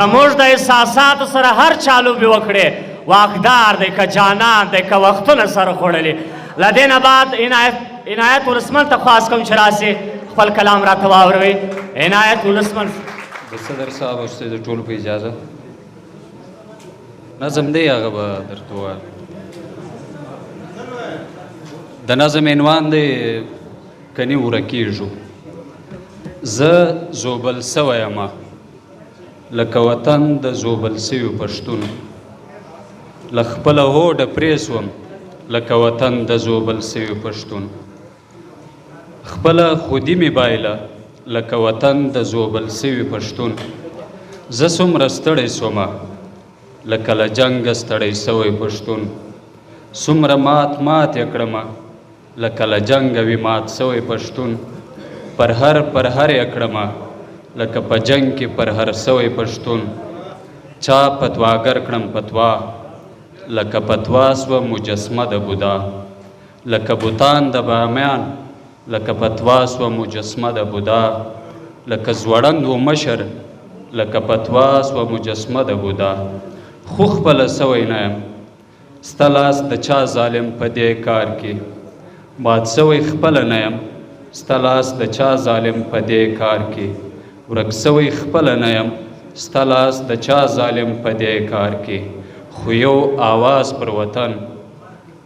زموږ د احساساتو سره هر چا لوبې وکړې، واکدار دی که جانان دی که وختونه سره خوړلي. له دې نه بعد عنایت ولسمن ته خواست کوم چې راسې خپل کلام راته واوروئ. عنایت ولسمن. د صدر صاحب او ستاسو د ټولو په اجازه نظم دی هغه به درته ووایم. د نظم عنوان دی کني ورکېږو. زه زوبل سوی یم لکه وطن د زوبل سویو پښتون، له خپله هوډه پرې سوم لکه وطن د زوبل سویو پښتون. خپله خودي مې بایله لکه وطن د زوبل سوي پښتون. زه څومره ستړی سومه لکه له جنګه ستړی سوی پښتون. څومره مات یې کړمه لکه له جنګه وي مات سوی پښتون. پر هر یې کړمه لکه په جنګ کې پر هر سوی پښتون. چا فتواګر کړم فتوا لکه فتوا سوه مجسمه د بودا. لکه بوتان د بامیان لکه فتوا سوه مجسمه د بودا. لکه ځوړند و مشر لکه فتوا سوه مجسمه د بودا. خو خپله سوی نه یم ستا لاس د چا ظالم په دې کار کې. مات سوی خپله نه یم ستا لاس د چا ظالم په دې کار کې. ورک سوی خپله نه یم ستا لاس د چا ظالم په دې کار کې. خو یو آواز پر وطن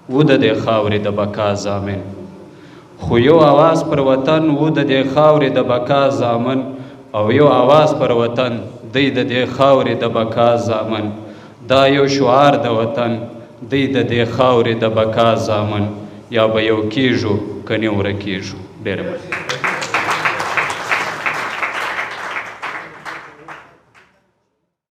و د دې خاورې د بقا ضامن. خو یو آواز پر وطن و د دې خاورې د بقا ضامن. او یو آواز پر وطن دی د دې خاورې د بقا ضامن. دا یو شعار د وطن دی د دې خاورې د بقا ضامن. یا به یو کیږو که نه ورکیږو. ډېره مننه.